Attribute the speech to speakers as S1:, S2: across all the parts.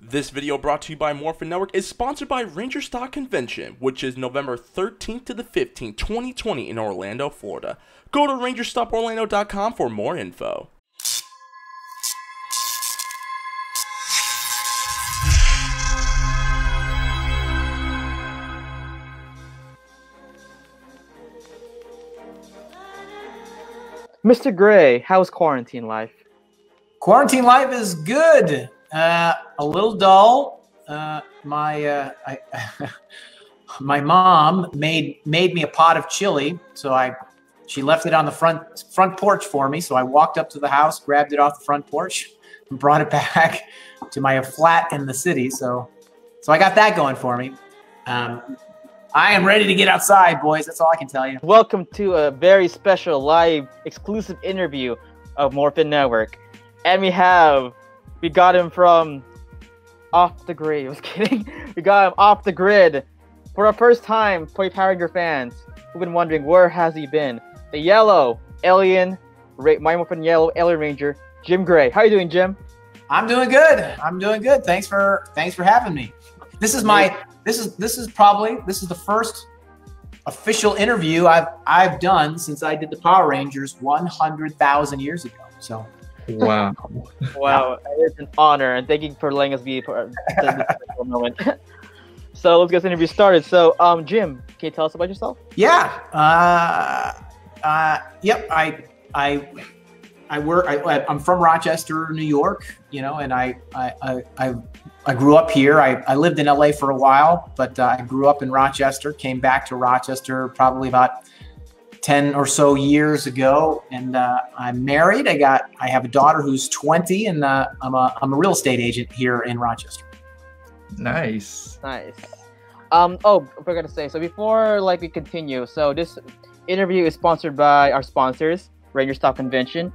S1: This video brought to you by Morphin Network is sponsored by Ranger Stock Convention, which is November 13th to the 15th, 2020 in Orlando, Florida. Go to rangerstoporlando.com for more info.
S2: Mr. Gray, how's quarantine life?
S3: Quarantine life is good. A little dull. My mom made me a pot of chili, so she left it on the front porch for me. So I walked up to the house, grabbed it off the front porch, and brought it back to my flat in the city. So I got that going for me. I am ready to get outside, boys. That's all I can tell you.
S2: Welcome to a very special live exclusive interview of Morphin Network. And we got him from off the grid. I was kidding. We got him off the grid for our first time for Power Ranger fans who've been wondering where has he been. The yellow alien, Mighty Morphin Yellow Alien Ranger, Jim Gray. How are you doing, Jim?
S3: I'm doing good. I'm doing good. Thanks for having me. This is the first official interview I've done since I did the Power Rangers 100,000 years ago. So.
S4: Wow.
S2: Wow, it's an honor, and thank you for letting us be part of this moment. So let's get this interview started. So, Jim, can you tell us about yourself?
S3: Yeah. Yep. I'm from Rochester, New York. You know, and I grew up here. I lived in LA for a while, but I grew up in Rochester. Came back to Rochester probably about 10 or so years ago, and I'm married. I have a daughter who's 20, and I'm a real estate agent here in Rochester.
S4: Nice.
S2: Oh, I forgot to say. So before we continue, so this interview is sponsored by our sponsors, Ranger Stock Convention,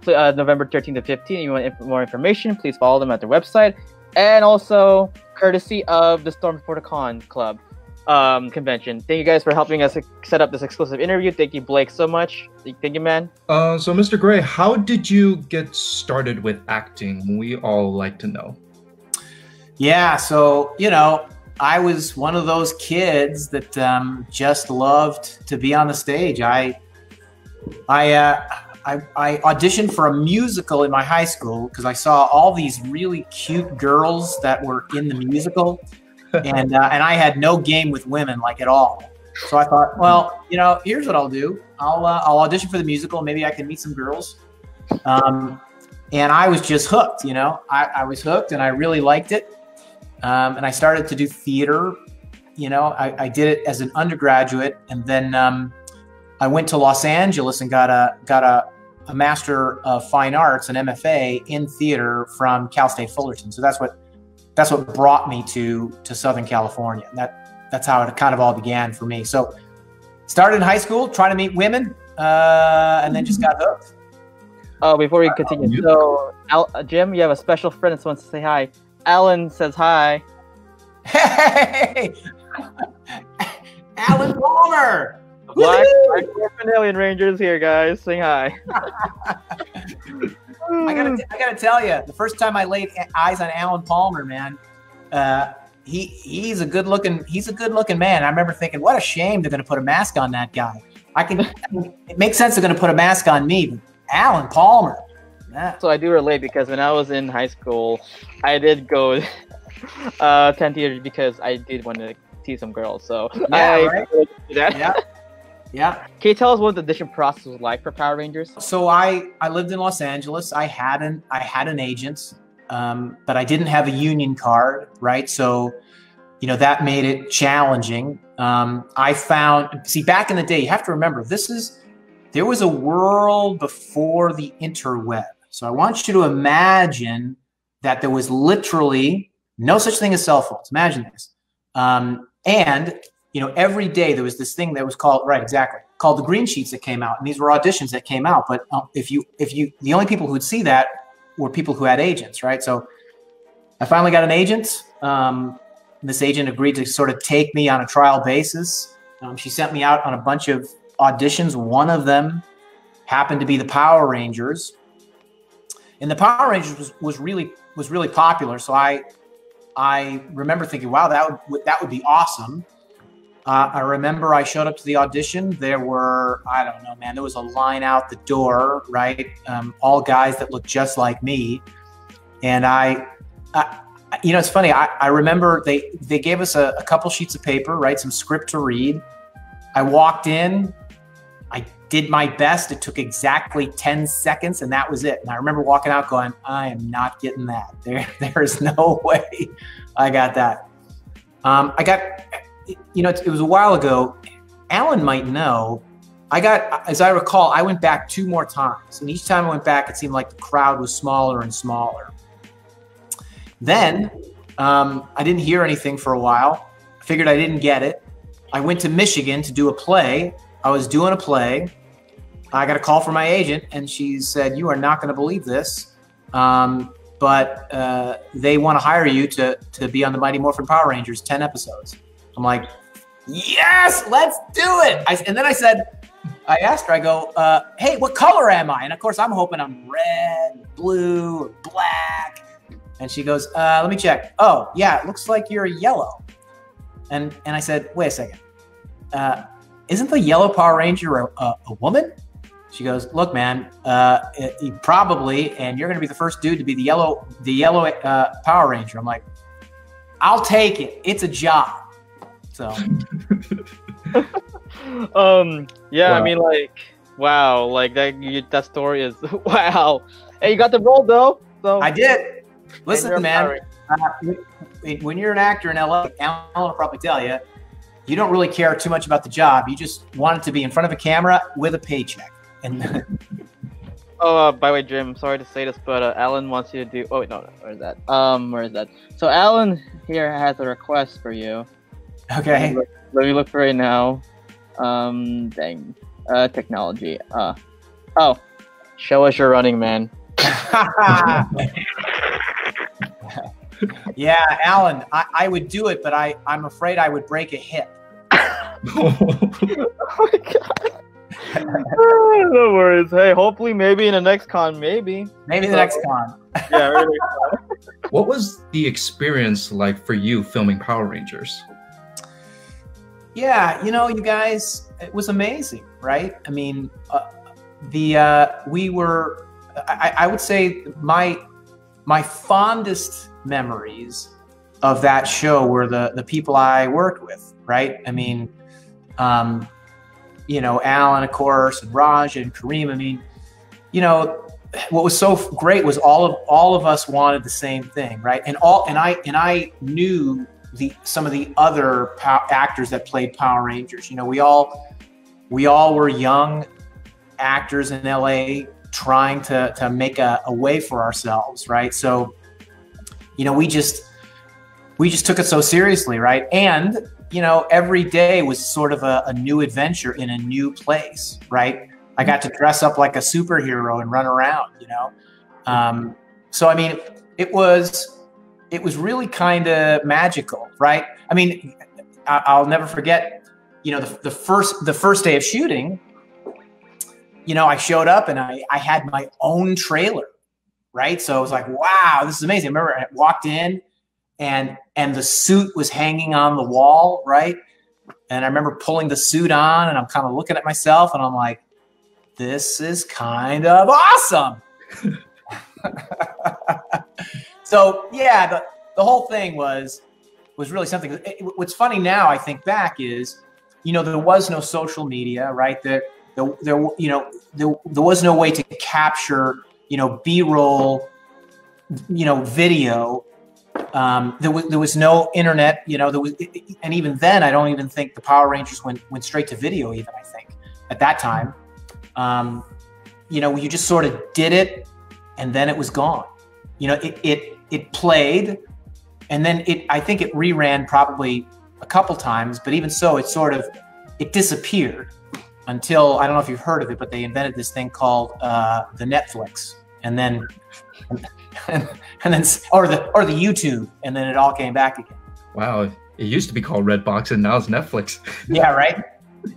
S2: November 13th to 15th. If you want more information, please follow them at their website, and also courtesy of the Storm Before the Con Club. Convention. Thank you guys for helping us set up this exclusive interview. Thank you, Blake, so much. Thank you, man.
S4: So Mr. Gray, how did you get started with acting? We all like to know.
S3: Yeah, so I was one of those kids that just loved to be on the stage. I auditioned for a musical in my high school because I saw all these really cute girls that were in the musical. And I had no game with women at all. So I thought, well, here's what I'll do. I'll audition for the musical. Maybe I can meet some girls. And I was just hooked. I was hooked, and I really liked it. And I started to do theater. I did it as an undergraduate, and then I went to Los Angeles and got a Master of Fine Arts, an MFA in theater from Cal State Fullerton. So that's what brought me to Southern California. That's how it kind of all began for me. So started in high school, trying to meet women, and then just got hooked.
S2: Oh, before we continue, so Jim, you have a special friend that wants to say hi. Alan says hi.
S3: Hey, Alan Palmer.
S2: Black Morphin Alien Rangers here, guys. Saying hi.
S3: I gotta tell you, the first time I laid eyes on Alan Palmer, man, he's a good looking man. I remember thinking, what a shame they're gonna put a mask on that guy. It makes sense they're gonna put a mask on me, but Alan Palmer. Yeah.
S2: So I do relate because when I was in high school, I did go 10 theaters because I did want to see some girls. So
S3: yeah, right?
S2: Yeah.
S3: Yeah.
S2: Can you tell us what the audition process was like for Power Rangers?
S3: So I lived in Los Angeles. I had an agent, but I didn't have a union card, right? So, that made it challenging. Back in the day, you have to remember, there was a world before the interweb. So I want you to imagine that there was literally no such thing as cell phones. Imagine this. Every day there was this thing that was called the green sheets that came out, and these were auditions that came out. But the only people who would see that were people who had agents, right? So I finally got an agent. This agent agreed to sort of take me on a trial basis. She sent me out on a bunch of auditions. One of them happened to be the Power Rangers, and the Power Rangers was really popular. So I I remember thinking, wow, that would be awesome. I remember I showed up to the audition. There were, I don't know, man, there was a line out the door, right? All guys that looked just like me. And you know, it's funny. I remember they gave us a couple sheets of paper, right? Some script to read. I walked in, I did my best. It took exactly 10 seconds and that was it. And I remember walking out going, I am not getting that. There is no way I got that. You know, it was a while ago. Alan might know. As I recall, I went back 2 more times. And each time I went back, it seemed like the crowd was smaller and smaller. Then I didn't hear anything for a while. I figured I didn't get it. I went to Michigan to do a play. I was doing a play. I got a call from my agent, and she said, "You are not going to believe this, but they want to hire you to be on the Mighty Morphin Power Rangers, 10 episodes." I'm like, yes, let's do it. And then I asked her, I go, hey, what color am I? And of course, I'm hoping I'm red, blue, or black. And she goes, let me check. Oh, yeah, it looks like you're yellow. And I said, wait a second. Isn't the yellow Power Ranger a woman? She goes, look, man, probably, and you're going to be the first dude to be the yellow Power Ranger. I'm like, I'll take it. It's a job. So,
S2: yeah, wow. I mean, like, wow, like that story is wow. Hey, you got the role though. So
S3: I did. Listen, man, when you're an actor in LA, Alan will probably tell you, you don't really care too much about the job. You just want it to be in front of a camera with a paycheck. And
S2: oh, by the way, Jim, sorry to say this, but Alan wants you to do. Oh wait, no, where is that? Where is that? So Alan here has a request for you.
S3: Okay.
S2: Let me look for it now. Dang. Technology. Oh, show us your Running Man.
S3: Yeah, Alan, I would do it, but I'm afraid I would break a hip.
S2: Oh my god. No worries. Hey, hopefully, maybe in the next con, maybe.
S3: Maybe the next con.
S2: Yeah. Really.
S4: What was the experience like for you filming Power Rangers?
S3: Yeah, you know, you guys, it was amazing, right? I mean, we were, I would say my fondest memories of that show were the people I worked with, right? I mean, you know, Alan, of course, and Raj and Kareem. I mean, you know, what was so great was all of us wanted the same thing, right? And I knew some of the other actors that played Power Rangers. You know, we all were young actors in LA trying to make a way for ourselves, right? So, you know, we just took it so seriously, right? And, you know, every day was sort of a new adventure in a new place, right? I got to dress up like a superhero and run around, you know? So, I mean, it was really kind of magical, right? I mean, I'll never forget, you know, the first day of shooting, you know, I showed up and I had my own trailer, right? So I was like, wow, this is amazing. I remember I walked in and the suit was hanging on the wall, right? And I remember pulling the suit on and I'm kind of looking at myself and I'm like, this is kind of awesome. So yeah, the whole thing was really something. What's funny now, I think back, is, you know, there was no social media, right? There was no way to capture, you know, B-roll, you know, video. There was no internet, you know. And even then, I don't even think the Power Rangers went straight to video. Even I think at that time, you know, you just sort of did it, and then it was gone. You know, it played, and then I think it reran probably a couple times, but even so, it disappeared until, I don't know if you've heard of it, but they invented this thing called the Netflix, and then or the YouTube, and then it all came back again.
S4: Wow, it used to be called Redbox, and now it's Netflix.
S3: Yeah, right.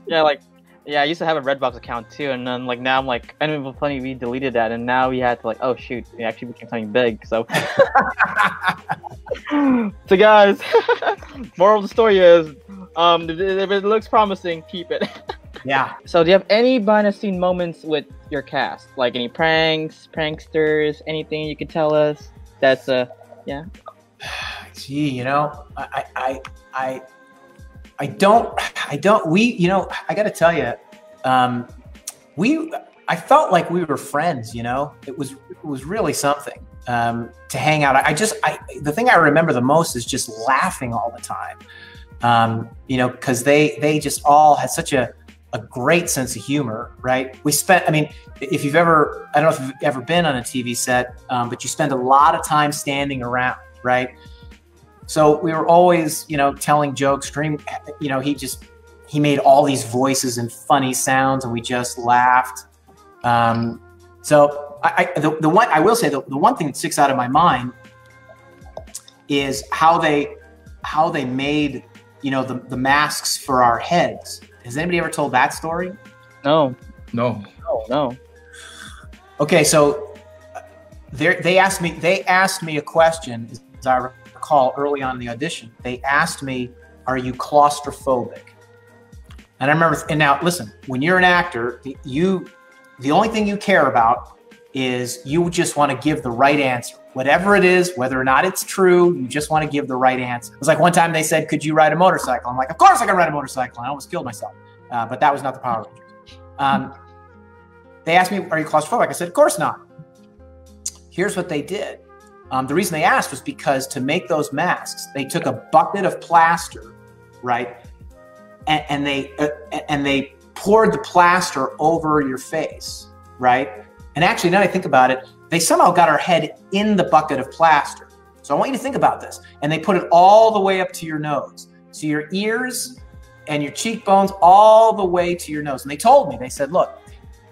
S2: Yeah, like Yeah, I used to have a Redbox account too, and then like now I'm like, and it was funny we deleted that, and now we had to like, oh shoot, it actually became something big. So, so guys, moral of the story is, if it looks promising, keep it.
S3: Yeah.
S2: So, do you have any behind the scene moments with your cast, like any pranks, pranksters, anything you could tell us? That's yeah.
S3: Gee, you know, I don't, we, you know, I got to tell you, I felt like we were friends, you know, it was really something, to hang out. The thing I remember the most is just laughing all the time. You know, cause they just all had such a great sense of humor, right? I mean, if you've ever, I don't know if you've ever been on a TV set, but you spend a lot of time standing around, right? So we were always, you know, telling jokes, you know, he made all these voices and funny sounds, and we just laughed. So I will say the one thing that sticks out of my mind is how they made, you know, the masks for our heads. Has anybody ever told that story?
S2: No.
S4: No.
S2: No.
S3: Okay, so they asked me a question, as I recall early on in the audition. They asked me, "Are you claustrophobic?" And I remember, and now listen, when you're an actor, the only thing you care about is you just want to give the right answer. Whatever it is, whether or not it's true, you just want to give the right answer. It was like one time they said, "Could you ride a motorcycle?" I'm like, "Of course I can ride a motorcycle." I almost killed myself. But that was not the Power Rangers. They asked me, "Are you claustrophobic?" I said, "Of course not." Here's what they did. The reason they asked was because to make those masks, they took a bucket of plaster, right? And they poured the plaster over your face, right? And actually, now that I think about it, they somehow got our head in the bucket of plaster. So I want you to think about this. And they put it all the way up to your nose. So your ears and your cheekbones all the way to your nose. And they told me, they said, "Look,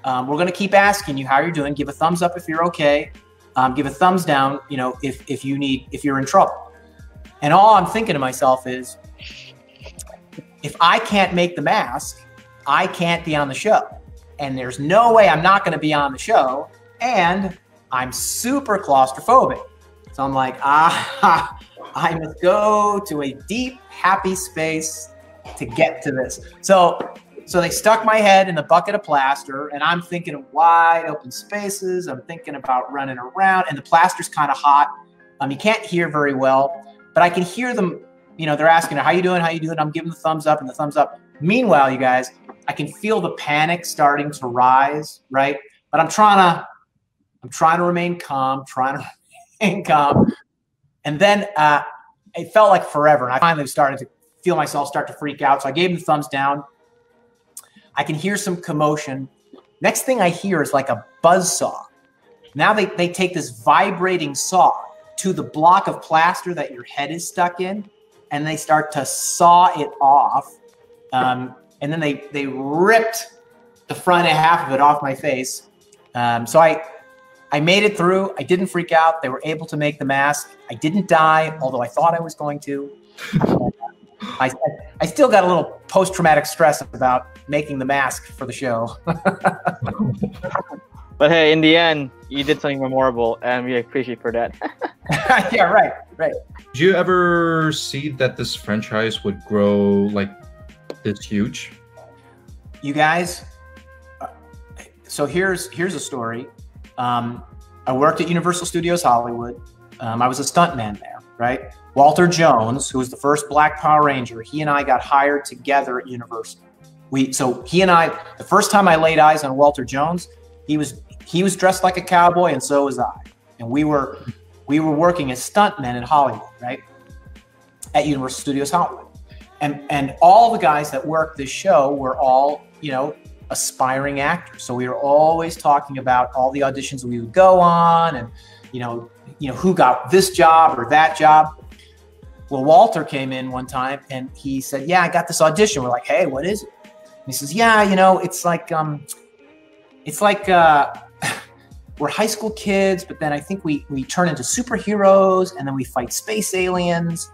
S3: we're going to keep asking you how you're doing. Give a thumbs up if you're okay. Give a thumbs down, you know, if you're in trouble." And all I'm thinking to myself is, if I can't make the mask, I can't be on the show. And there's no way I'm not going to be on the show. And I'm super claustrophobic. So I'm like, I must go to a deep, happy space to get to this. So they stuck my head in the bucket of plaster, and I'm thinking of wide open spaces. I'm thinking about running around, and the plaster's kind of hot. You can't hear very well, but I can hear them. You know, they're asking, "How you doing? How you doing?" I'm giving the thumbs up and the thumbs up. Meanwhile, you guys, I can feel the panic starting to rise, right? But I'm trying to remain calm, And then it felt like forever. And I finally started to feel myself start to freak out. So I gave them the thumbs down. I can hear some commotion. Next thing I hear is like a buzz saw. Now they take this vibrating saw to the block of plaster that your head is stuck in, and they start to saw it off. And then they ripped the front half of it off my face. So I made it through. I didn't freak out. They were able to make the mask. I didn't die, although I thought I was going to. I still got a little post-traumatic stress about making the mask for the show.
S2: But hey, in the end, you did something memorable, and we appreciate for that.
S3: Yeah, right.
S4: Did you ever see that this franchise would grow like this huge?
S3: You guys, so here's a story. I worked at Universal Studios Hollywood. I was a stuntman there, right? Walter Jones, who was the first Black Power Ranger, he and I got hired together at Universal. So he and I, the first time I laid eyes on Walter Jones, he was dressed like a cowboy, and so was I. And we were working as stuntmen in Hollywood, right? At Universal Studios Hollywood. And all the guys that worked this show were all, you know, aspiring actors. So we were always talking about all the auditions we would go on, and you know who got this job or that job. Well, Walter came in one time and he said, "Yeah, I got this audition." We're like, "Hey, what is it?" And he says, "Yeah, you know, it's like we're high school kids, but then I think we turn into superheroes, and then we fight space aliens."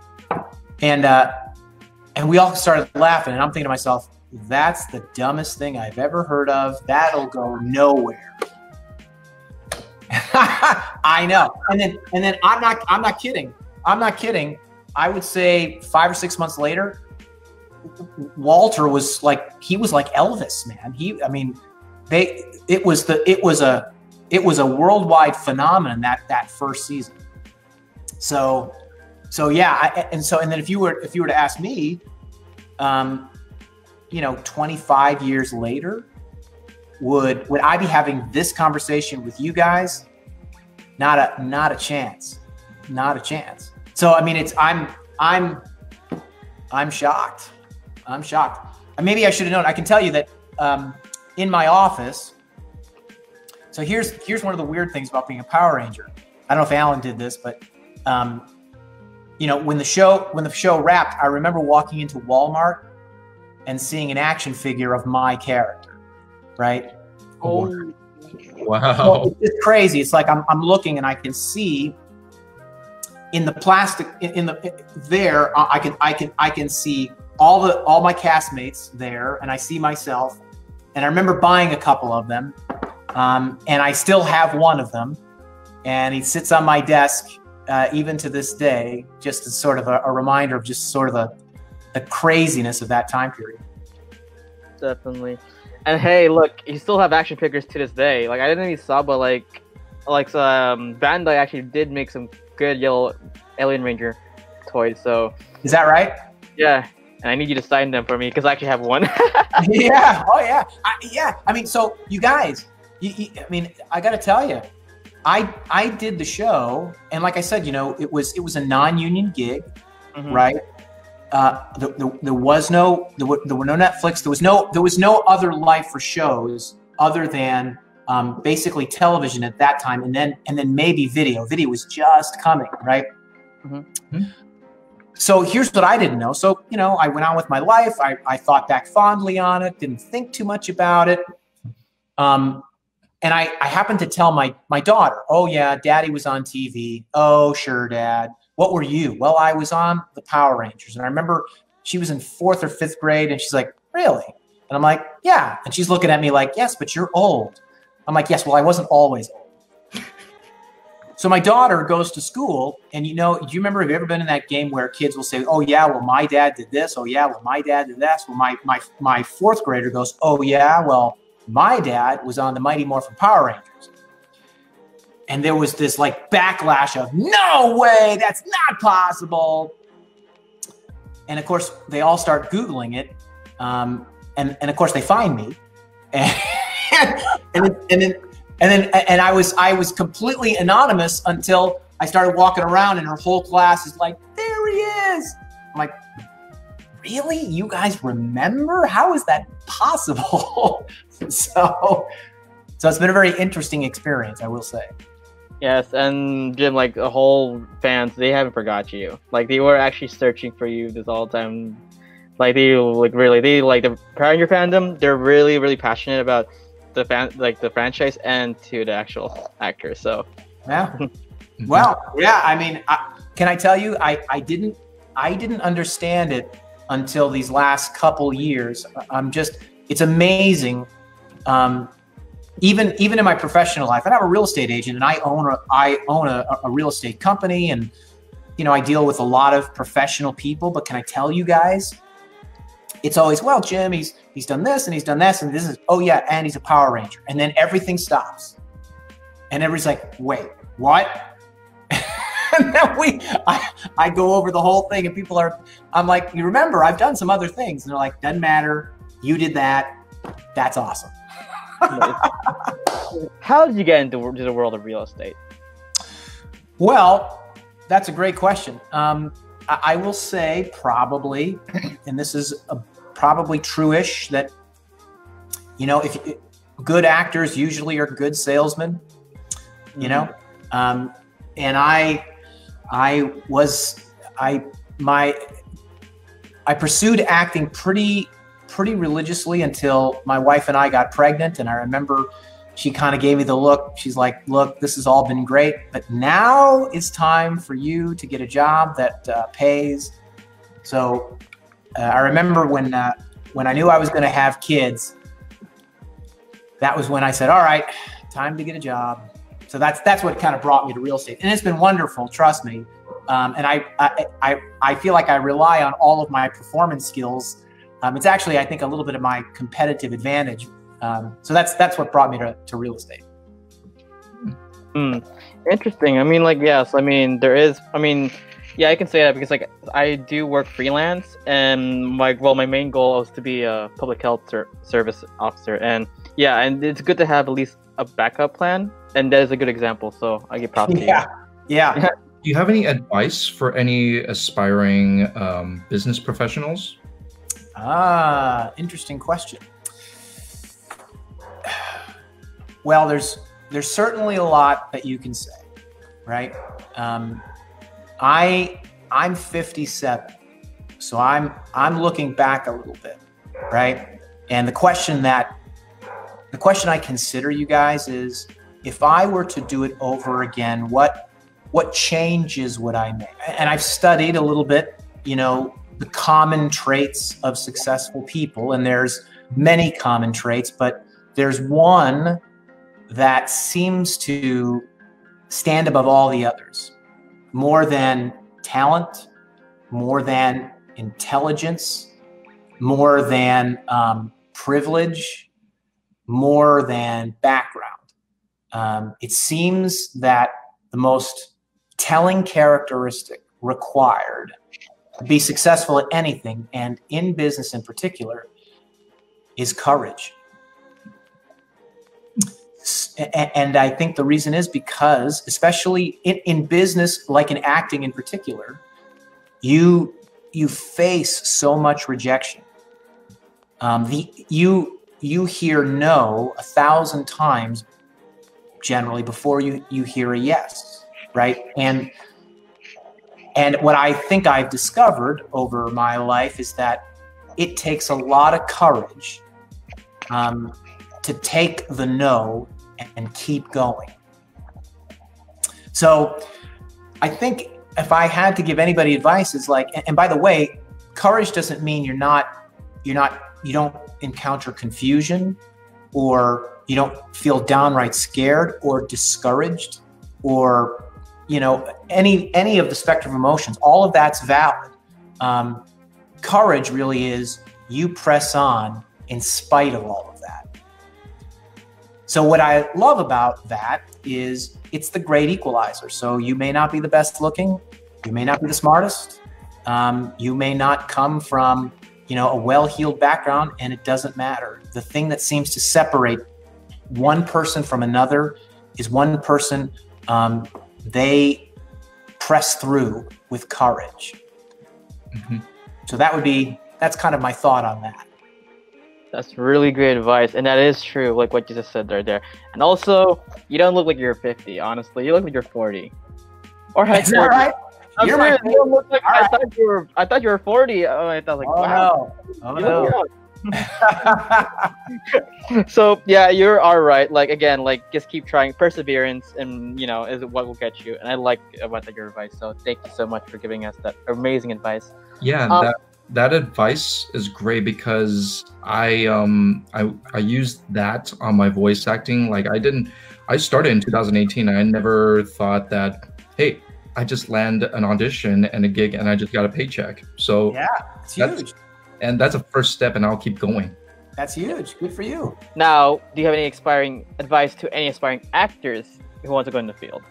S3: And we all started laughing, and I'm thinking to myself, that's the dumbest thing I've ever heard of. That'll go nowhere. I know. And then I'm not kidding. I'm not kidding. I would say 5 or 6 months later, Walter was like, he was like Elvis, man. It was a worldwide phenomenon that first season. So yeah. And then if you were to ask me, 25 years later, would I be having this conversation with you guys? Not a chance. Not a chance. So I mean, I'm shocked. I'm shocked. Maybe I should have known. I can tell you that in my office. So here's one of the weird things about being a Power Ranger. I don't know if Alan did this, but when the show wrapped, I remember walking into Walmart and seeing an action figure of my character, right?
S4: Oh, wow!
S3: Well, it's crazy. It's like I'm looking and I can see in the plastic I can see all my castmates there, and I see myself, and I remember buying a couple of them, and I still have one of them, and he sits on my desk even to this day, just as sort of a reminder of just sort of the craziness of that time period.
S2: Definitely. And hey, look, you still have action figures to this day. Like, I didn't even saw, but Bandai actually did make some good yellow Alien Ranger toys. So
S3: is that right?
S2: Yeah, and I need you to sign them for me because I actually have one.
S3: Yeah. Oh yeah. I mean, so you guys, I got to tell you, I did the show, and like I said, it was a non-union gig, right? There were no Netflix. There was no other life for shows other than basically television at that time, and then maybe video. Video was just coming, right? Mm-hmm. So here's what I didn't know. So I went on with my life. I thought back fondly on it. Didn't think too much about it. And I happened to tell my daughter, "Oh yeah, Daddy was on TV." "Oh sure, Dad. What were you?" "Well, I was on the Power Rangers." And I remember she was in 4th or 5th grade, and she's like, "Really?" And I'm like, "Yeah." And she's looking at me like, "Yes, but you're old." I'm like, "Yes, well, I wasn't always old." So my daughter goes to school, and do you remember, have you ever been in that game where kids will say, "Oh yeah, well, my dad did this." "Oh yeah, well, my dad did this." Well, my 4th grader goes, "Oh yeah, well, my dad was on the Mighty Morphin Power Rangers." And there was this like backlash of, "No way, that's not possible." And of course, they all start Googling it. And of course they find me. And I was completely anonymous until I started walking around, and her whole class is like, "There he is." I'm like, "Really? You guys remember? How is that possible?" So it's been a very interesting experience, I will say.
S2: Yes, and Jim, like the whole fans, they haven't forgot you. Like they were actually searching for you this all time. Like they the Power Ranger fandom. They're really, really passionate about the franchise and to the actual actors. So
S3: yeah, well, yeah. I mean, can I tell you, I didn't understand it until these last couple years. It's amazing. Even in my professional life, and I'm a real estate agent, and I own a real estate company, and I deal with a lot of professional people. But can I tell you guys, it's always, "Well, Jim, he's done this and he's done this, and this is, oh yeah, and he's a Power Ranger," and then everything stops, and everybody's like, "Wait, what?" And then I go over the whole thing, and I'm like, "You remember, I've done some other things," and they're like, "Doesn't matter, you did that. That's awesome."
S2: How did you get into the world of real estate?
S3: Well, that's a great question. I will say probably, and this is probably true-ish, that if good actors usually are good salesmen, and I pursued acting pretty religiously until my wife and I got pregnant. And I remember she kind of gave me the look. She's like, "Look, this has all been great, but now it's time for you to get a job that pays." So I remember when when I knew I was going to have kids, that was when I said, all right, time to get a job. So that's what kind of brought me to real estate. And it's been wonderful, trust me. And I feel like I rely on all of my performance skills. It's actually, I think, a little bit of my competitive advantage. So that's what brought me to real estate.
S2: Interesting. I mean, like, yes, I mean, there is, I mean, yeah, I can say that because, like, I do work freelance, and my main goal is to be a public health service officer. And yeah, and it's good to have at least a backup plan, and that is a good example. So I give props to you.
S3: Yeah.
S4: Do you have any advice for any aspiring business professionals?
S3: Interesting question. Well, there's certainly a lot that you can say, right? I'm 57, so I'm looking back a little bit, right? And the question I consider, you guys, is if I were to do it over again, what changes would I make? And I've studied a little bit, the common traits of successful people, and there's many common traits, but there's one that seems to stand above all the others, more than talent, more than intelligence, more than privilege, more than background. It seems that the most telling characteristic required to be successful at anything, and in business in particular, is courage. And I think the reason is because, especially in business, like in acting in particular, you face so much rejection. You hear no 1,000 times generally before you hear a yes, right? And what I think I've discovered over my life is that it takes a lot of courage to take the no and keep going. So I think if I had to give anybody advice, is like, and by the way, courage doesn't mean you don't encounter confusion, or you don't feel downright scared or discouraged, or any of the spectrum of emotions. All of that's valid. Courage really is you press on in spite of all of that. So what I love about that is it's the great equalizer. So you may not be the best looking, you may not be the smartest, you may not come from a well-heeled background, and it doesn't matter. The thing that seems to separate one person from another is one person, they press through with courage. Mm-hmm. So that's kind of my thought on that.
S2: That's really great advice, and that is true, like what you just said right there. And also, you don't look like you're 50, honestly. You look like you're 40. Or
S3: is that right?
S2: I'm serious. You don't look like, I thought you were 40. Oh, I thought, like, wow.
S3: No.
S2: So yeah, you're all right. Like, again, like, just keep trying. Perseverance, and is what will get you. And I like about your advice. So thank you so much for giving us that amazing advice.
S4: Yeah, that advice is great, because I used that on my voice acting. Like, I started in 2018. I never thought that, hey, I just land an audition and a gig and I just got a paycheck. So
S3: yeah, it's huge.
S4: And that's a first step, and I'll keep going.
S3: That's huge. Good for you.
S2: Now, do you have any aspiring advice to any aspiring actors who want to go in the field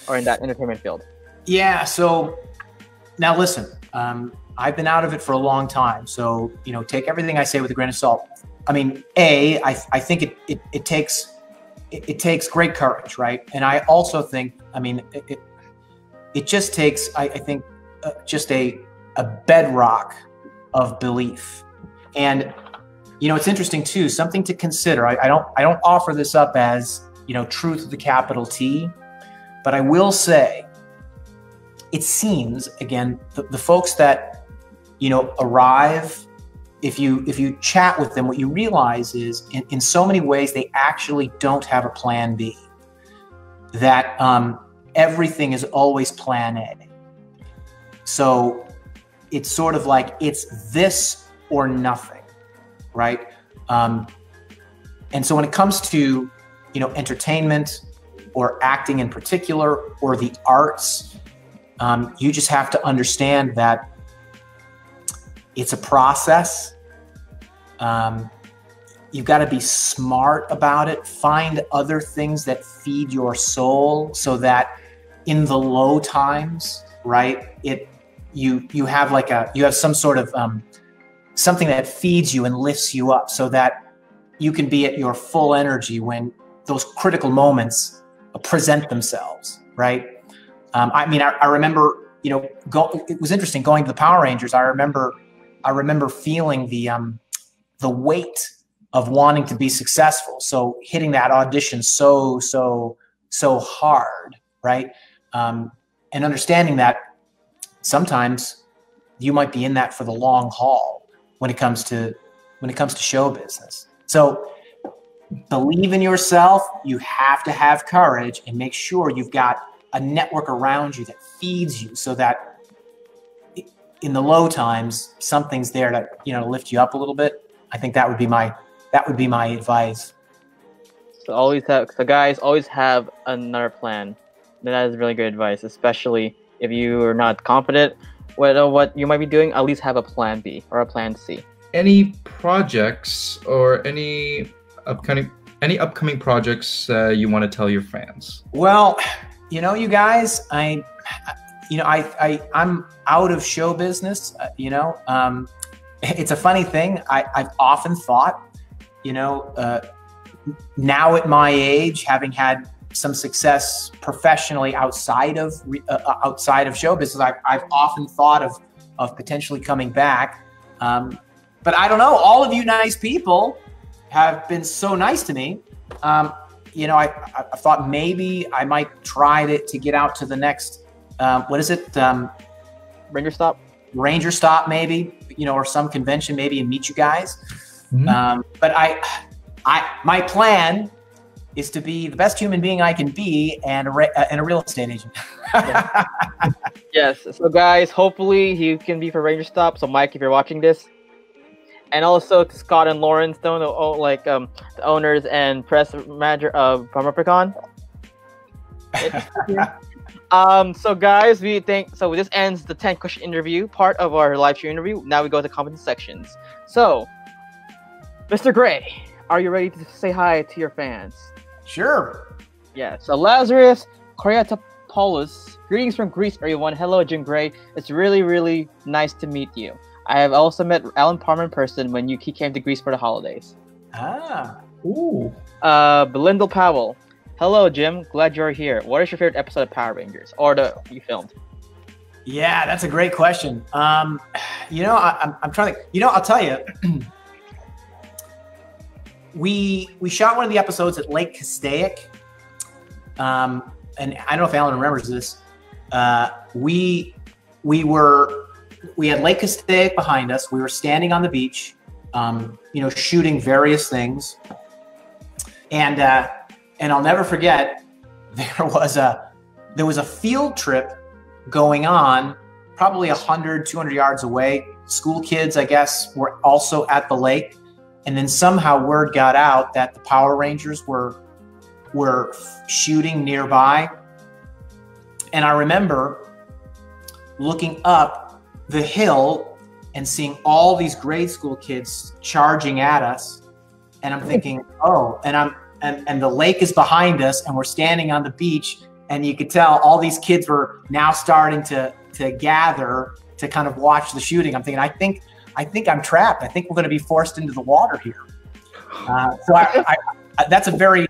S2: or in that entertainment field? Yeah.
S3: So now listen, I've been out of it for a long time. So, take everything I say with a grain of salt. I mean, I think it takes great courage, right? And I also think, it just takes, I think, just a bedrock of belief. And, it's interesting too, something to consider. I don't offer this up as, truth with a capital T, but I will say, it seems, again, the folks that, arrive, if you chat with them, what you realize is in so many ways, they actually don't have a plan B, that everything is always plan A. So it's sort of like it's this or nothing. right? And so when it comes to, entertainment or acting in particular, or the arts, you just have to understand that it's a process. You've got to be smart about it. Find other things that feed your soul, so that in the low times, right, you have some sort of something that feeds you and lifts you up, so that you can be at your full energy when those critical moments present themselves, right? I remember, it was interesting going to the Power Rangers. I remember feeling the weight of wanting to be successful. So hitting that audition so hard, right? And understanding that sometimes you might be in that for the long haul when it comes to show business. So believe in yourself. You have to have courage, and make sure you've got a network around you that feeds you, so that in the low times, something's there to, lift you up a little bit. I think that would be my advice.
S2: So guys, always have another plan. That is really good advice, especially if you are not confident with what you might be doing. At least have a plan B or a plan C.
S4: Any projects or any upcoming projects you want to tell your fans?
S3: Well, you guys, I'm out of show business. It's a funny thing. I've often thought, now at my age, having had some success professionally outside of show business, I've often thought of potentially coming back. But I don't know. All of you nice people have been so nice to me. I thought maybe I might try to get out to the next, what is it? Ranger Stop, maybe, or some convention, maybe, and meet you guys. Mm-hmm. But my plan is to be the best human being I can be, and a real estate agent.
S2: Yes. So guys, hopefully you can be for Ranger Stop. So Mike, if you're watching this, and also to Scott and Lawrence, the owners and press manager of Farmerpicon. So guys, this ends the 10-question interview part of our live stream interview. Now we go to comment sections. So, Mr. Gray, are you ready to say hi to your fans?
S3: Sure.
S2: Yeah. So Lazarus Koryatopoulos, greetings from Greece, everyone. Hello, Jim Gray. It's really, really nice to meet you. I have also met Alan Palmer in person when he came to Greece for the holidays.
S3: Ah. Ooh.
S2: Belinda Powell. Hello, Jim. Glad you're here. What is your favorite episode of Power Rangers, or you filmed?
S3: Yeah, that's a great question. I'm trying to. I'll tell you. We shot one of the episodes at Lake Castaic, and I don't know if Alan remembers this. We had Lake Castaic behind us. We were standing on the beach, shooting various things, and I'll never forget, there was a field trip going on, probably 100, 200 yards away. School kids, I guess, were also at the lake. And then somehow word got out that the Power Rangers were shooting nearby. And I remember looking up the hill and seeing all these grade school kids charging at us. And I'm thinking, and the lake is behind us, and we're standing on the beach, and you could tell all these kids were now starting to gather to kind of watch the shooting. I'm thinking, I think I'm trapped. I think we're going to be forced into the water here. That's a very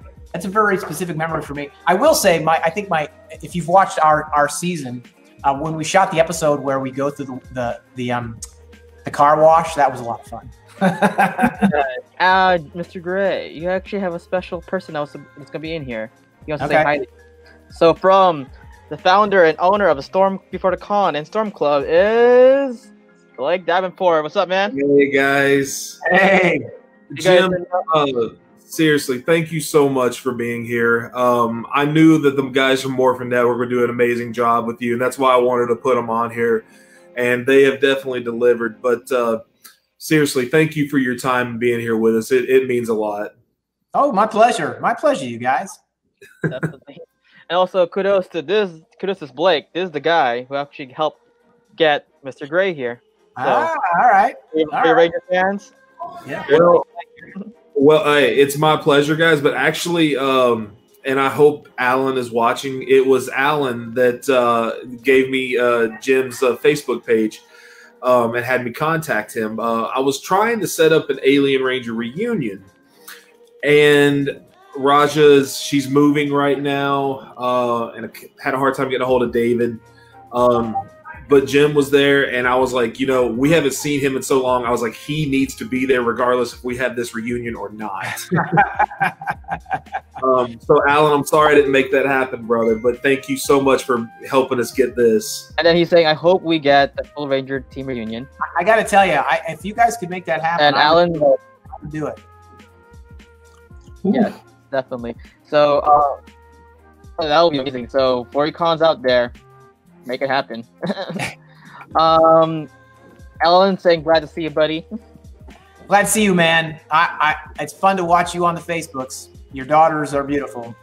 S3: specific memory for me. I will say, if you've watched our season, when we shot the episode where we go through the car wash, that was a lot of fun.
S2: Mr. Gray, you actually have a special person that's going to be in here. You want to say hi? So from the founder and owner of the Storm Before the Con and Storm Club is Blake Davenport. What's up, man?
S5: Hey, guys.
S3: Hey.
S5: Jim, seriously, thank you so much for being here. I knew that the guys from Morphin Network were doing an amazing job with you, and that's why I wanted to put them on here, and they have definitely delivered. But seriously, thank you for your time and being here with us. It means a lot.
S3: Oh, my pleasure. My pleasure, you guys.
S2: Definitely. And also, kudos to Blake. This is the guy who actually helped get Mr. Gray here. So,
S3: all right.
S2: For Ranger fans.
S3: Yeah.
S5: Well, hey, it's my pleasure, guys. But actually, and I hope Alan is watching. It was Alan that gave me Jim's Facebook page and had me contact him. I was trying to set up an Alien Ranger reunion, and she's moving right now, and I had a hard time getting a hold of David. But Jim was there, and I was like, we haven't seen him in so long. I was like, he needs to be there regardless if we have this reunion or not. So, Alan, I'm sorry I didn't make that happen, brother, but thank you so much for helping us get this.
S2: And then he's saying, I hope we get the full Ranger team reunion.
S3: I got to tell you, if you guys could make that happen,
S2: and Alan will
S3: do it.
S2: Yes, definitely. So, that'll be amazing. So, 4Econs out there, make it happen. Alan saying, glad to see you, buddy.
S3: Glad to see you, man. It's fun to watch you on the Facebooks. Your daughters are beautiful.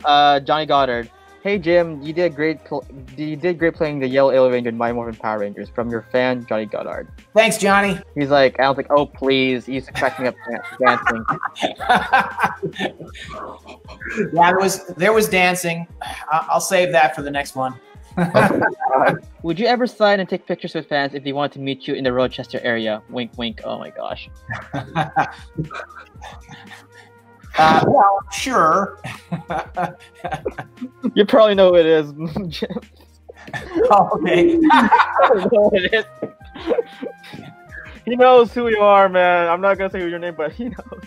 S2: Johnny Goddard. Hey Jim, you did great playing the Yellow Alien Ranger in Mighty Morphin Power Rangers from your fan Johnny Goddard.
S3: Thanks, Johnny.
S2: He's like, Alan's like, oh please, he's cracking up dancing.
S3: Yeah, there was dancing. I'll save that for the next one.
S2: Would you ever sign and take pictures with fans if they want to meet you in the Rochester area? Wink, wink. Oh my gosh.
S3: Well, sure.
S2: You probably know who it is.
S3: Oh, okay.
S2: I know who it is. He knows who you are, man. I'm not gonna say your name, but he knows.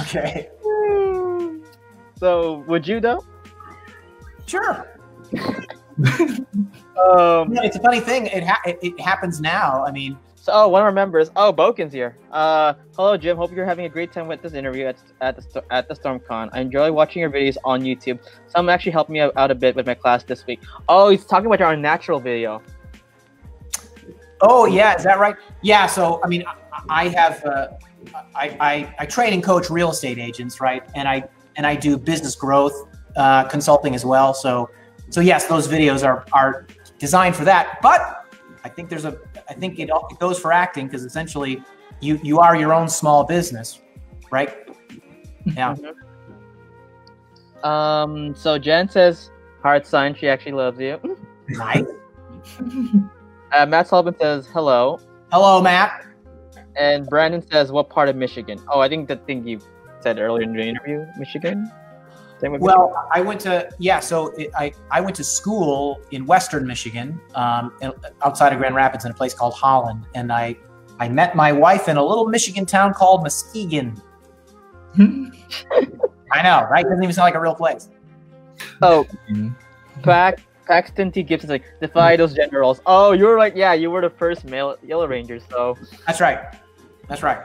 S3: Okay.
S2: So, would you though?
S3: Sure. It's a funny thing. It happens now. I mean.
S2: So, one of our members. Oh, Boken's here. Hello, Jim. Hope you're having a great time with this interview at the StormCon. I enjoy watching your videos on YouTube. Some actually helped me out a bit with my class this week. Oh, he's talking about our natural video.
S3: Oh yeah, is that right? Yeah. So I mean, I have I train and coach real estate agents, right? And I do business growth consulting as well. So yes, those videos are designed for that. But I think it goes for acting because essentially you are your own small business, right? Yeah.
S2: So Jen says heart sign. She actually loves you.
S3: Nice.
S2: Matt Sullivan says hello.
S3: Hello, Matt.
S2: And Brandon says what part of Michigan? Oh, I think the thing you said earlier in the interview, Michigan.
S3: Well, I went to I went to school in Western Michigan, outside of Grand Rapids, in a place called Holland, and I met my wife in a little Michigan town called Muskegon. I know, right? Doesn't even sound like a real place.
S2: Oh, Paxton T. Gibson's like defy those generals. Oh, you were like, yeah, you were the first male Yellow Rangers, so
S3: that's right. That's right.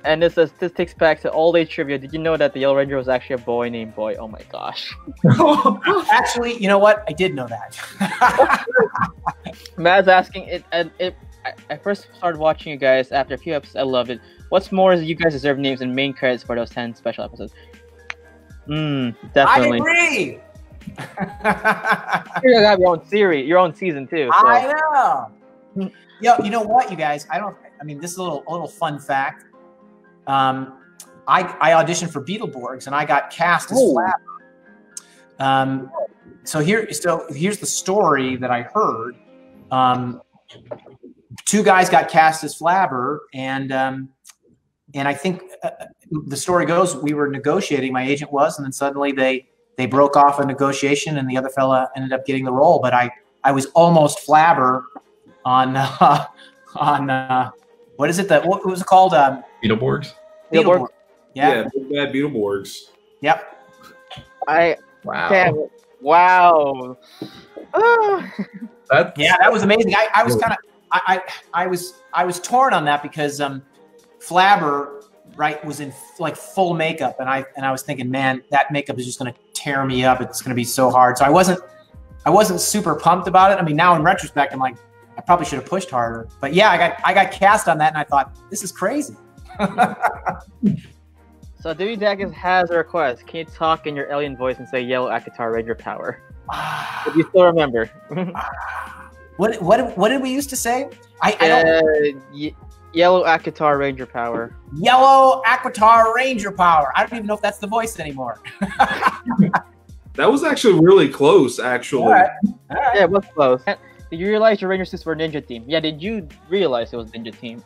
S2: And this takes back to all day trivia. Did you know that the Yellow Ranger was actually a boy named Boy? Oh my gosh.
S3: Actually, you know what? I did know that.
S2: Matt's asking it. I first started watching you guys after a few episodes. I loved it. What's more is you guys deserve names and main credits for those 10 special episodes. Definitely.
S3: I agree.
S2: You have your own series, your own season too. So.
S3: I know. Yo, you know what, you guys? I mean, this is a little fun fact. I auditioned for Beetleborgs and I got cast as Flabber. So here's the story that I heard. Two guys got cast as Flabber, and I think the story goes we were negotiating. My agent was, and then suddenly they broke off a negotiation, and the other fella ended up getting the role. But I was almost Flabber on what is it that what was it called?
S4: Beetleborgs.
S2: Beetleborgs.
S5: Yeah, Big Bad Beetleborgs.
S3: Yep.
S2: Wow. Wow.
S3: That was amazing. I was kind of I was torn on that because Flabber, right, was in like full makeup, and I was thinking, man, that makeup is just going to tear me up. It's going to be so hard. So I wasn't super pumped about it. I mean, now in retrospect, I'm like, probably should have pushed harder. But yeah, I got cast on that, and I thought, this is crazy.
S2: So Dewey Daggers has a request. Can you talk in your alien voice and say Yellow Akatar Ranger Power? If you still remember.
S3: What did we used to say? I don't.
S2: Yellow Akatar Ranger Power.
S3: Yellow Akatar Ranger Power. I don't even know if that's the voice anymore.
S5: That was actually really close, actually.
S3: All right.
S2: Yeah, it was close. Did you realize your Ranger suits were Ninja Team? Yeah, did you realize it was Ninja Team?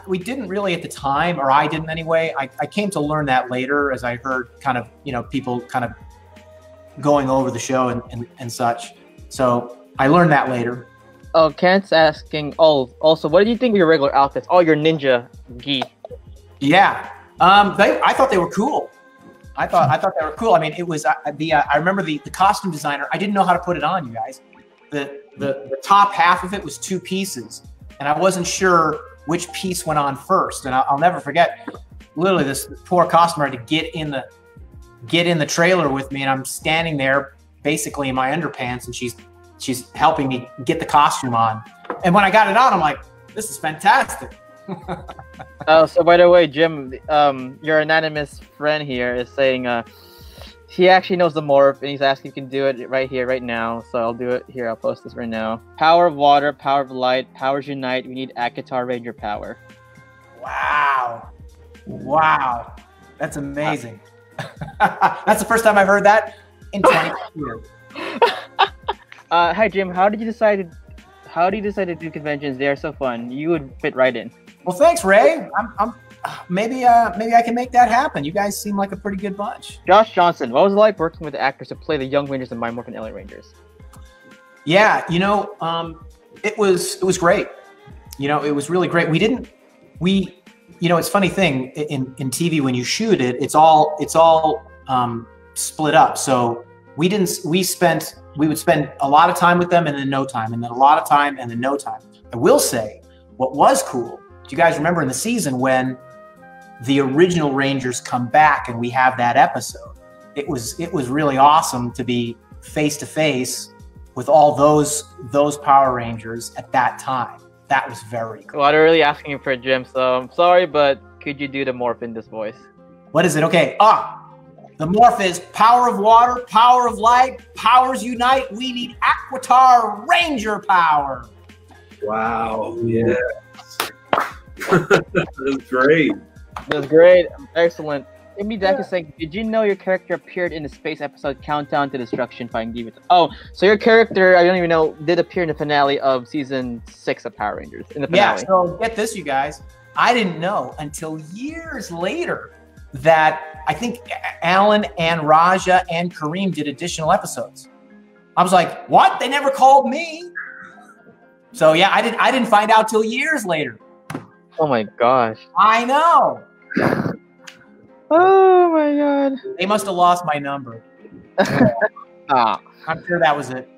S3: We didn't really at the time, or I didn't anyway. I came to learn that later as I heard kind of, people kind of going over the show and such. So I learned that later.
S2: Oh, Kent's asking, also, what did you think of your regular outfits? Oh, your ninja gi.
S3: Yeah. I thought they were cool. I thought they were cool. I mean, it was I remember the costume designer. I didn't know how to put it on, you guys. The top half of it was 2 pieces, and I wasn't sure which piece went on first. And I'll never forget. Literally, this poor costumer had to get in the trailer with me, and I'm standing there basically in my underpants, and she's helping me get the costume on. And when I got it on, I'm like, this is fantastic.
S2: So by the way, Jim, your anonymous friend here is saying he actually knows the morph, and he's asking if you can do it right here, right now. So I'll do it here. I'll post this right now. Power of water, power of light, powers unite. We need Akatar Ranger power.
S3: Wow, that's amazing. That's the first time I've heard that in 20 years.
S2: Hi Jim, how did you decide to do conventions? They are so fun. You would fit right in.
S3: Well, thanks, Ray. Maybe I can make that happen. You guys seem like a pretty good bunch.
S2: Josh Johnson, what was it like working with the actors to play the young Rangers and Mighty Morphin Alien Rangers?
S3: Yeah, it was great. It was really great. It's a funny thing in TV when you shoot it, it's all split up. So we would spend a lot of time with them and then no time, and then a lot of time and then no time. I will say, what was cool, do you guys remember in the season when the original Rangers come back and we have that episode? It was really awesome to be face to face with all those Power Rangers at that time. That was very cool.
S2: Well, I'm really asking you for a Jim, so I'm sorry, but could you do the morph in this voice?
S3: What is it? Okay. The morph is power of water, power of light, powers unite. We need Akatar Ranger power.
S5: Wow. Yeah. That's great.
S2: That's great. Excellent. Amy Deck is saying, did you know your character appeared in the space episode Countdown to Destruction Fighting Demons? Oh, so your character, I don't even know, did appear in the finale of season 6 of Power Rangers. In the finale.
S3: Yeah, so get this, you guys. I didn't know until years later that I think Alan and Raja and Kareem did additional episodes. I was like, what? They never called me. So yeah, I didn't find out till years later.
S2: Oh my gosh.
S3: I know.
S2: Oh my god.
S3: They must have lost my number. I'm sure that was it.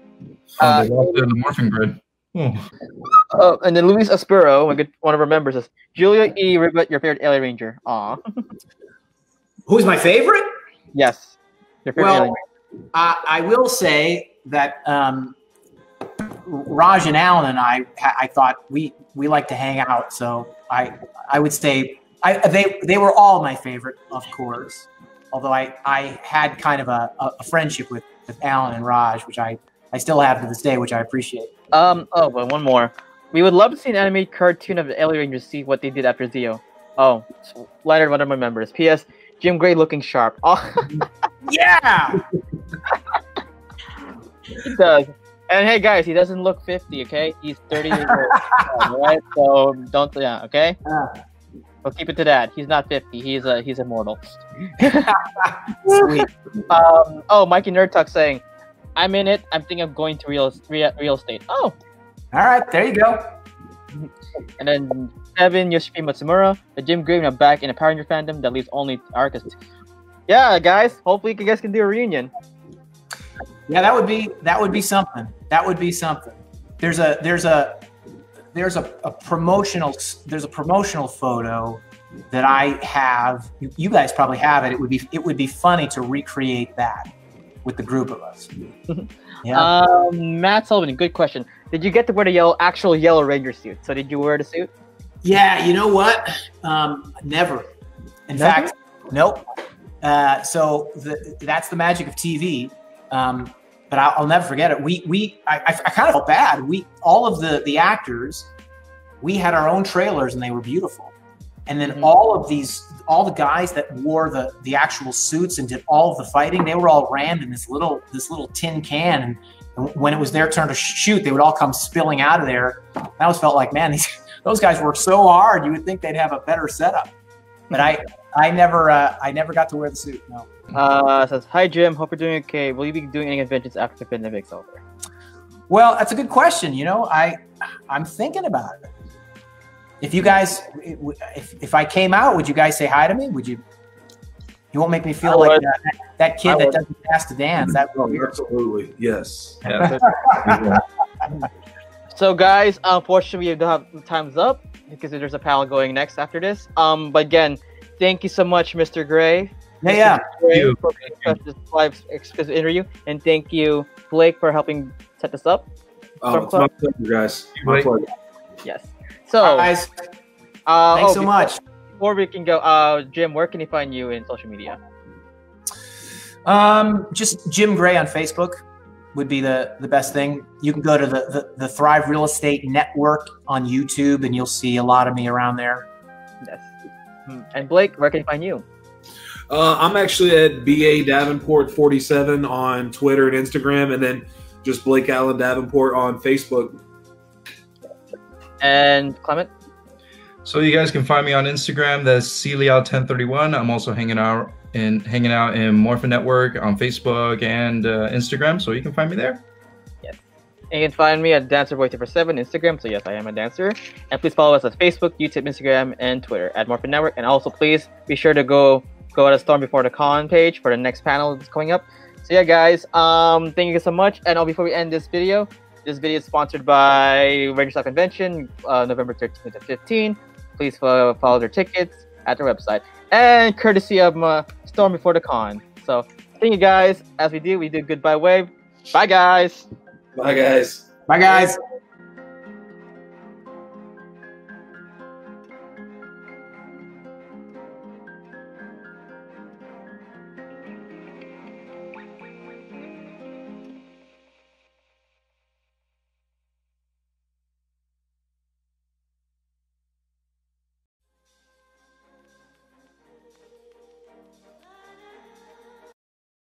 S4: They lost it in the morphing grid.
S2: And then Luis Aspiro, one of our members, says, Julia E. Ribbit, your favorite alien ranger. Aw.
S3: Who's my favorite?
S2: Yes. Your favorite alien ranger.
S3: I will say that Raj and Alan and I thought we like to hang out. So I would say they were all my favorite, of course. Although I had kind of a friendship with Alan and Raj, which I still have to this day, which I appreciate.
S2: But one more. We would love to see an animated cartoon of the Alien Rangers, see what they did after Zeo. Oh, Leonard, one of my members. P.S. Jim Gray looking sharp. Oh.
S3: Yeah!
S2: He does. And hey guys, he doesn't look 50, okay? He's 30 years old. Alright? So don't, okay? We'll keep it to that. He's not 50. He's immortal.
S3: Sweet.
S2: Mikey Nerd Talk saying, I'm in it. I'm thinking of going to real estate. Oh.
S3: All right, there you go.
S2: And then Kevin Yoshiki Matsumura, the Jim Gray are back in a Power Ranger fandom that leaves only Arcus. Yeah, guys. Hopefully you guys can do a reunion.
S3: Yeah, that would be something. That would be something. There's a promotional photo that I have. You guys probably have it. It would be funny to recreate that with the group of us. Yeah.
S2: Matt Sullivan, good question. Did you get to wear the actual yellow Ranger suit? So did you wear the suit?
S3: Yeah, you know what? Never. In fact, nope. So that's the magic of TV. But I'll never forget it. I kind of felt bad. All of the actors, we had our own trailers and they were beautiful. And then all the guys that wore the actual suits and did all of the fighting, they were all rammed in this little tin can. And when it was their turn to shoot, they would all come spilling out of there. I always felt like, man, those guys worked so hard. You would think they'd have a better setup. But I never got to wear the suit. No.
S2: Says, hi Jim, hope you're doing okay. Will you be doing any conventions after the pandemic's over?
S3: Well, that's a good question. You know, I'm thinking about it. If you guys, if I came out, would you guys say hi to me? Would you? You won't make me feel like that kid that doesn't pass to dance. That would be weird.
S5: Absolutely, yes.
S2: So, guys, unfortunately, we don't have time's up because there's a panel going next after this. But again, thank you so much, Mr. Gray.
S3: Yeah.
S2: Gray, for this live exclusive interview, and thank you, Blake, for helping set this up.
S5: Oh, it's my pleasure, guys. My pleasure.
S2: Yes. So,
S3: guys, thanks so much.
S2: Before we can go, Jim, where can he find you in social media?
S3: Just Jim Gray on Facebook would be the best thing. You can go to the Thrive Real Estate Network on YouTube, and you'll see a lot of me around there.
S2: Yes. And Blake, where can he find you?
S5: I'm actually at BA Davenport 47 on Twitter and Instagram, and then just Blake Allen Davenport on Facebook.
S2: And Clement?
S4: So you guys can find me on Instagram. That's Cleal1031. I'm also hanging out in Morphin Network on Facebook and Instagram. So you can find me there.
S2: Yes. And you can find me at DancerBoy247 Instagram. So yes, I am a dancer. And please follow us on Facebook, YouTube, Instagram, and Twitter at Morphin Network. And also please be sure to go to the Storm Before the Con page for the next panel that's coming up. So yeah, guys, thank you so much. And before we end this video is sponsored by Ranger Stock Convention, November 13th to 15th. Please follow their tickets at their website. And courtesy of Storm Before the Con. So thank you guys. As we do goodbye wave. Bye guys.
S5: Bye guys.
S3: Bye guys.